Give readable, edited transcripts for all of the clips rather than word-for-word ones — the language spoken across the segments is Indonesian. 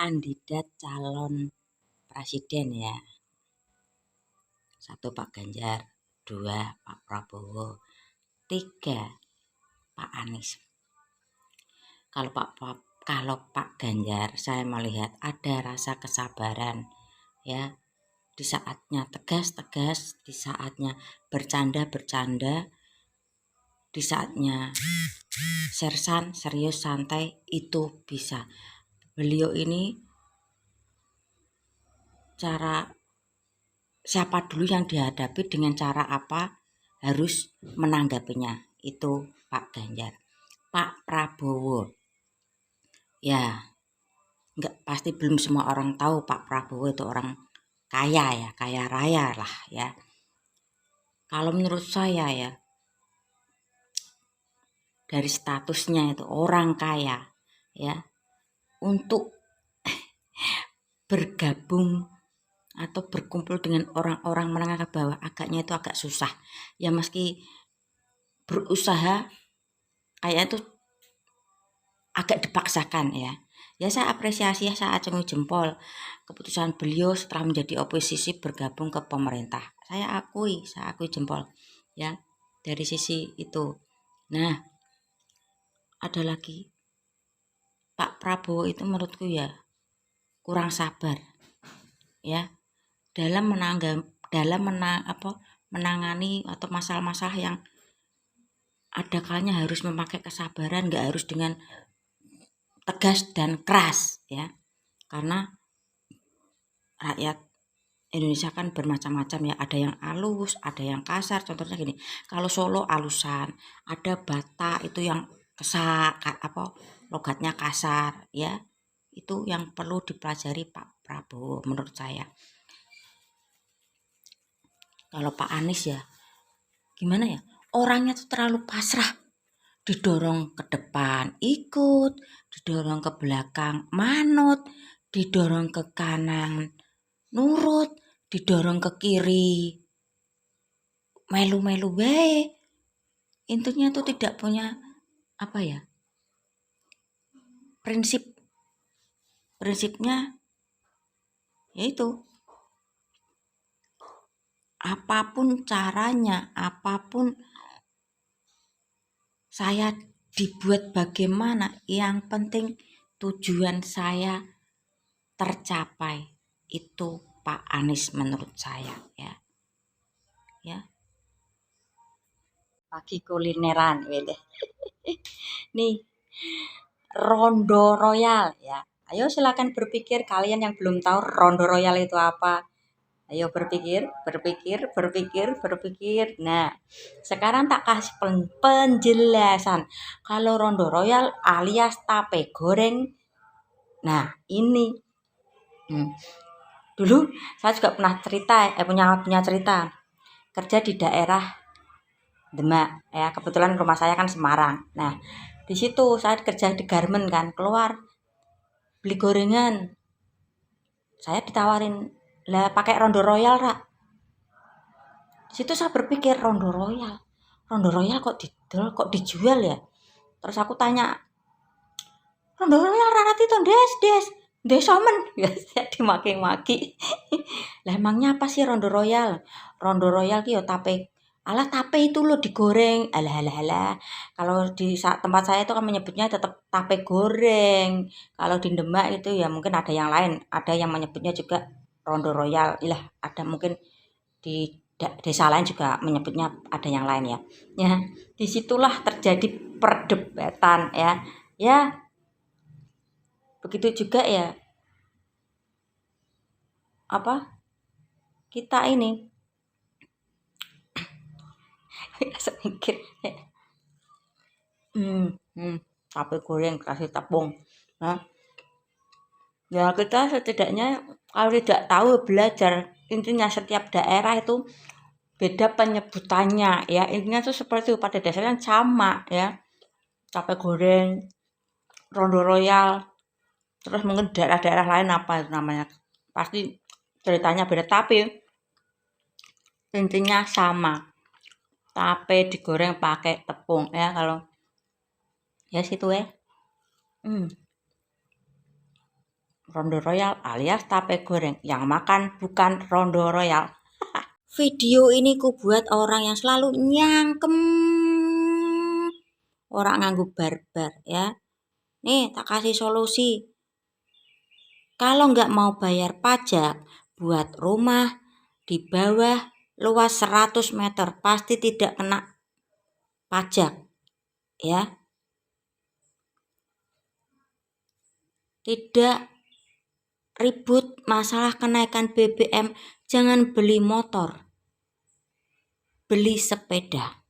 kandidat calon presiden ya. 1 Pak Ganjar, 2 Pak Prabowo, 3 Pak Anies. Kalau Pak Ganjar saya melihat ada rasa kesabaran ya. Di saatnya tegas, di saatnya bercanda, di saatnya sersan, serius, santai, itu bisa. Beliau ini cara siapa dulu yang dihadapi dengan cara apa harus menanggapinya, itu Pak Ganjar. Pak Prabowo ya enggak, pasti belum semua orang tahu Pak Prabowo itu orang kaya ya, kaya raya lah ya. Kalau menurut saya ya, dari statusnya itu orang kaya ya, untuk bergabung atau berkumpul dengan orang-orang menengah ke bawah agaknya itu agak susah ya. Meski berusaha kayak itu agak dipaksakan ya. Ya saya apresiasi ya, saya acungi jempol keputusan beliau setelah menjadi oposisi bergabung ke pemerintah. Saya akui jempol ya dari sisi itu. Nah, ada lagi Pak Prabowo itu menurutku ya kurang sabar ya dalam menangani atau masalah-masalah yang ada kalanya harus memakai kesabaran, nggak harus dengan tegas dan keras ya, karena rakyat Indonesia kan bermacam-macam ya, ada yang halus, ada yang kasar. Contohnya gini, kalau Solo halusan, ada Batak itu yang logatnya kasar ya. Itu yang perlu dipelajari Pak Prabowo menurut saya. Kalau Pak Anies ya gimana ya, orangnya tuh terlalu pasrah, didorong ke depan ikut, didorong ke belakang manut, didorong ke kanan nurut, didorong ke kiri melu-melu bae. Intinya tuh tidak punya prinsipnya yaitu apapun caranya, apapun saya dibuat bagaimana, yang penting tujuan saya tercapai. Itu Pak Anies menurut saya ya. Pagi kulineran nih, Rondo Royal ya. Ayo silakan berpikir kalian yang belum tahu Rondo Royal itu apa. Ayo berpikir. Nah, sekarang tak kasih penjelasan. Kalau Rondo Royal alias tape goreng. Nah, ini dulu saya juga pernah punya cerita kerja di daerah Demak ya. Kebetulan rumah saya kan Semarang. Nah, di situ saya kerja di garmen kan, keluar beli gorengan. Saya ditawarin, "Lah pakai Rondo Royal, Rak." Situ saya berpikir Rondo Royal kok dijual ya. Terus aku tanya, "Rondo Royal rarat itu des somen." Ya saya dimaki-maki. Lah emangnya apa sih Rondo Royal? Rondo Royal ki yo tape. Alah tape itu loh digoreng. Alah. Kalau di tempat saya itu kan menyebutnya tetap tape goreng. Kalau di Demak itu ya mungkin ada yang lain. Ada yang menyebutnya juga Rondo Royal. Ilah ada mungkin di desa lain juga menyebutnya ada yang lain ya. Ya, disitulah terjadi perdebatan ya. Ya, begitu juga ya. Kita ini saya mikir tape goreng kasih tepung. Nah, ya kita setidaknya kalau tidak tahu belajar. Intinya setiap daerah itu beda penyebutannya ya. Intinya tuh seperti itu, pada dasarnya sama ya. Tape goreng, Rondo Royal, terus mungkin daerah-daerah lain apa itu namanya. Pasti ceritanya beda, tapi intinya sama. Tape digoreng pakai tepung ya. Kalau ya situ ya. Rondo Royal alias tape goreng. Yang makan bukan Rondo Royal. Video ini ku buat orang yang selalu nyangkem, orang nganggo barbar ya. Nih tak kasih solusi. Kalau nggak mau bayar pajak buat rumah di bawah luas 100 meter pasti tidak kena pajak ya. Tidak ribut masalah kenaikan BBM, jangan beli motor, beli sepeda.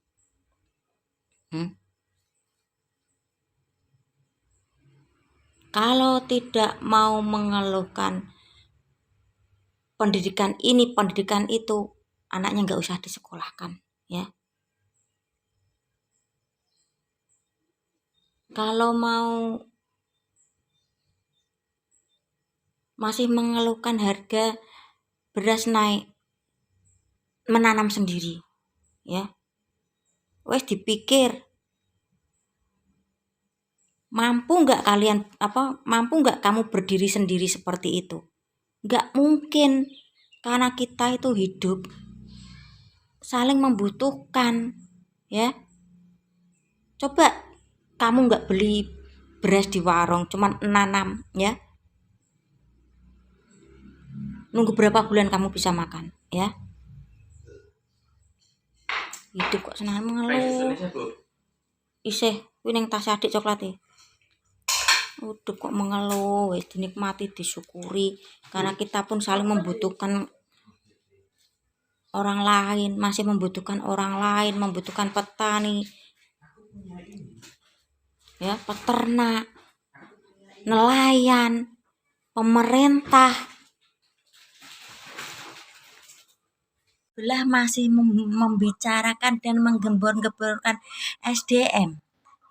Kalau tidak mau mengeluhkan pendidikan ini, pendidikan itu, anaknya nggak usah disekolahkan ya. Kalau mau masih mengeluhkan harga beras naik, menanam sendiri ya. Wes dipikir, mampu nggak kamu berdiri sendiri seperti itu? Nggak mungkin, karena kita itu hidup saling membutuhkan ya. Coba kamu nggak beli beras di warung, cuman nanam ya. Nunggu berapa bulan kamu bisa makan ya? Hidup kok senang mengeluh. Isih kuwi ning tas adik coklate. Udah kok mengeluh, wis dinikmati, disyukuri karena kita pun saling membutuhkan orang lain, masih membutuhkan orang lain, membutuhkan petani. Ya, peternak, nelayan, pemerintah. Belah masih membicarakan dan menggembor-gemborkan SDM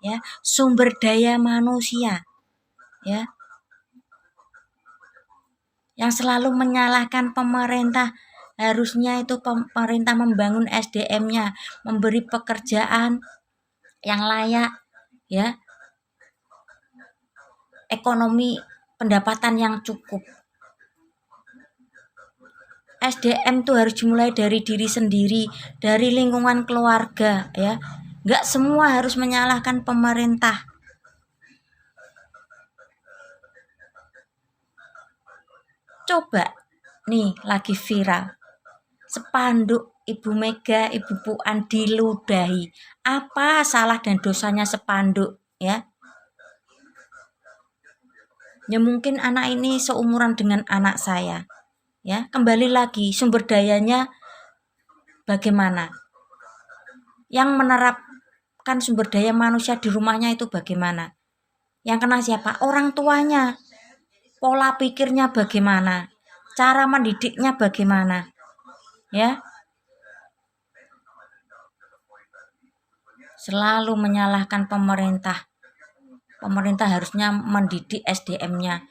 ya, sumber daya manusia ya, yang selalu menyalahkan pemerintah. Harusnya itu pemerintah membangun SDM-nya, memberi pekerjaan yang layak ya, ekonomi, pendapatan yang cukup. SDM tuh harus dimulai dari diri sendiri, dari lingkungan keluarga ya. Nggak semua harus menyalahkan pemerintah. Coba nih lagi viral spanduk Ibu Mega, Ibu Puan diludahi. Apa salah dan dosanya spanduk ya? Ya mungkin anak ini seumuran dengan anak saya. Ya, kembali lagi sumber dayanya bagaimana? Yang menerapkan sumber daya manusia di rumahnya itu bagaimana? Yang kena siapa? Orang tuanya. Pola pikirnya bagaimana? Cara mendidiknya bagaimana? Ya. Selalu menyalahkan pemerintah. Pemerintah harusnya mendidik SDM-nya.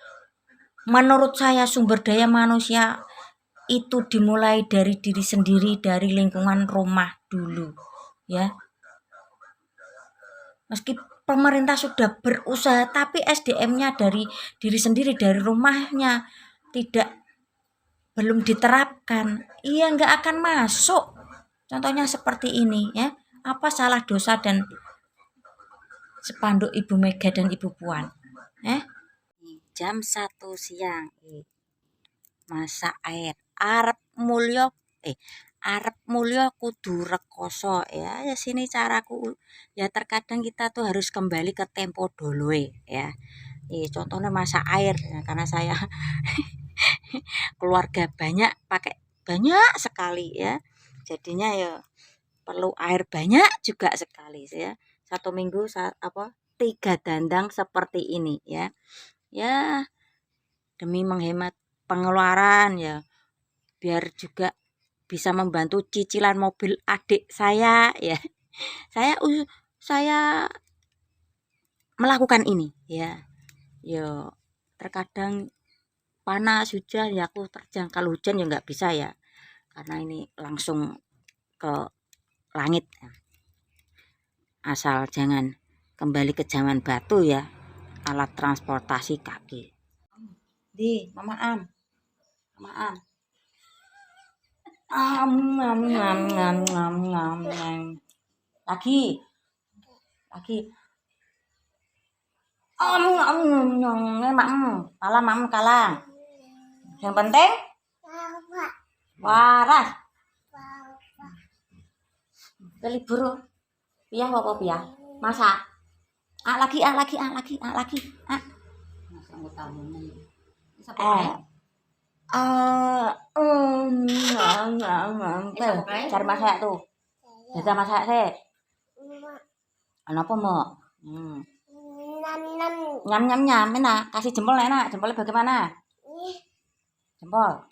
Menurut saya sumber daya manusia itu dimulai dari diri sendiri, dari lingkungan rumah dulu ya. Meski pemerintah sudah berusaha tapi SDM-nya dari diri sendiri, dari rumahnya belum diterapkan, iya nggak akan masuk. Contohnya seperti ini ya. Apa salah dosa dan spanduk Ibu Mega dan Ibu Puan? Jam 1 siang masak air. Arep mulya kudu rekoso ya. Ya sini caraku. Ya terkadang kita tuh harus kembali ke tempo dulu ya. Contohnya masak air ya, karena saya keluarga banyak, pakai banyak sekali ya. Jadinya ya perlu air banyak juga sekali ya. 1 minggu 3 dandang seperti ini ya. Ya demi menghemat pengeluaran ya, biar juga bisa membantu cicilan mobil adik saya ya. Saya melakukan ini ya. Yo terkadang panas hujan ya aku terjang, kalau hujan ya nggak bisa ya, karena ini langsung ke langit. Asal jangan kembali ke zaman batu ya, alat transportasi kaki. Di, mama am. Mama am. Am, ngam, ngam, ngam, ngam, ngam, ngam. Lagi. Lagi. Om, om, om, om, mam. Kalah, mam, kalah. Yang penting waras. Libur. Piah apa piah? Masak. Lagi, lagi, lagi, lagi. Cari masak tuh. Bisa masak sih. Apa mau? Nyam nyam nyam enak. Kasih jempol enak. Jempolnya bagaimana? Jempol.